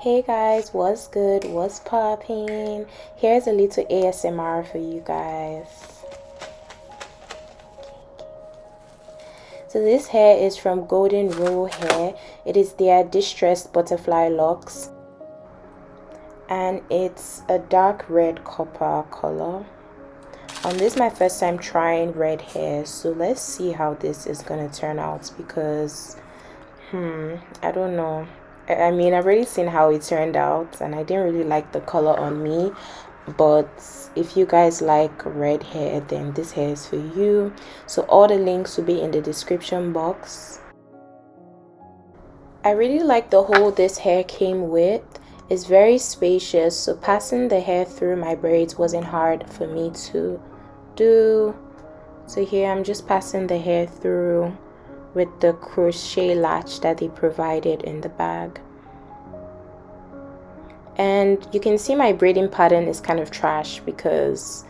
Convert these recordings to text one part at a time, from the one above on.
Hey guys, what's good? What's popping? Here's a little ASMR for you guys. So this hair is from Golden Rule Hair. It is their Distressed Butterfly Locs, and it's a dark red copper color. This is my first time trying red hair, so let's see how this is gonna turn out because I don't know. I mean, I've already seen how it turned out and I didn't really like the color on me, but if you guys like red hair, then this hair is for you. So all the links will be in the description box. I really like the hole this hair came with. It's very spacious, so passing the hair through my braids wasn't hard for me to do. So here I'm just passing the hair through with the crochet latch that they provided in the bag. And you can see my braiding pattern is kind of trash because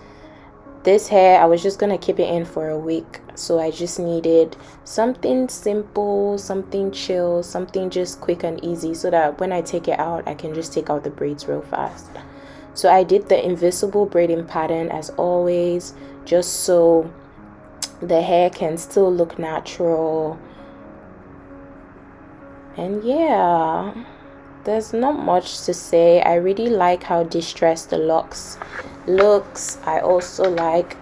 this hair I was just gonna keep it in for a week, so I just needed something simple, something chill, something just quick and easy, so that when I take it out I can just take out the braids real fast. So I did the invisible braiding pattern as always, just so the hair can still look natural. And yeah, there's not much to say. I really like how distressed the locks looks. I also like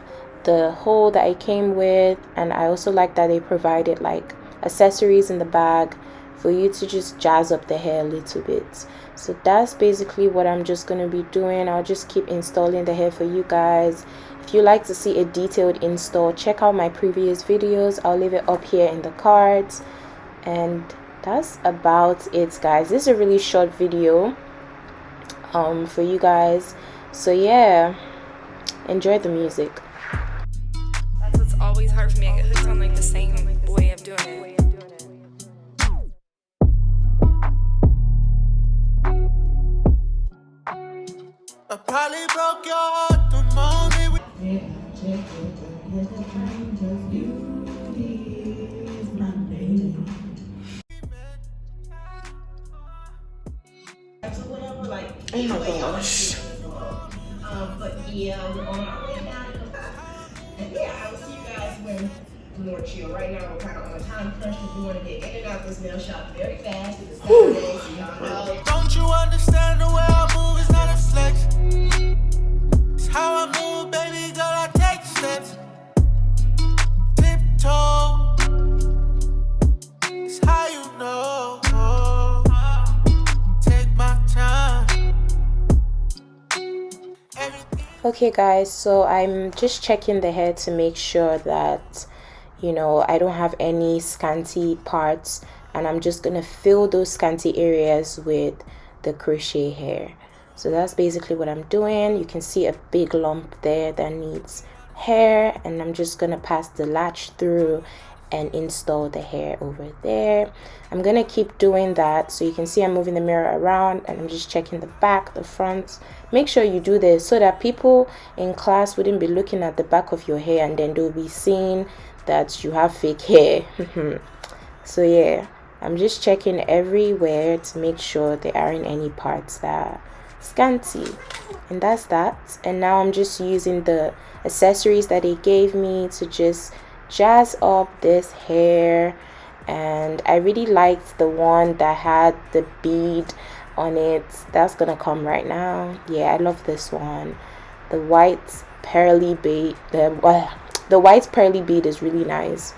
the hole that it came with, and I also like that they provided like accessories in the bag for you to just jazz up the hair a little bit. So that's basically what I'm just going to be doing. I'll just keep installing the hair for you guys. If you like to see a detailed install, check out my previous videos. I'll leave it up here in the cards. And that's about it, guys. This is a really short video for you guys. So yeah, enjoy the music. That's what's always hard for me. I get hooked on like the same way of doing it. I probably broke your heart the moment we Oh my gosh. But yeah, we're on our way down. And yeah, I will see you guys when we're more chill. Right now, we're kind of on a time crunch because we want to get in and out this nail shop very fast. It's Saturday, so y'all know. don't you understand the way I move is not a flex. It's how I move, baby girl, I take steps. Tiptoe. It's how you know. Take my time. Okay guys, so I'm just checking the hair to make sure that I don't have any scanty parts, and I'm just gonna fill those scanty areas with the crochet hair. So that's basically what I'm doing. You can see a big lump there that needs hair, and I'm just gonna pass the latch through and install the hair over there. I'm gonna keep doing that. So you can see I'm moving the mirror around and I'm just checking the back, the front. Make sure you do this so that people in class wouldn't be looking at the back of your hair and then they'll be seeing that you have fake hair. So yeah, I'm just checking everywhere to make sure there aren't any parts that are scanty, and that's that. And now I'm just using the accessories that they gave me to just jazz up this hair. And I really liked the one that had the bead on it. That's gonna come right now. Yeah, I love this one. The white pearly bead, the white pearly bead is really nice.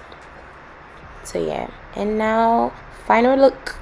So yeah, and now final look.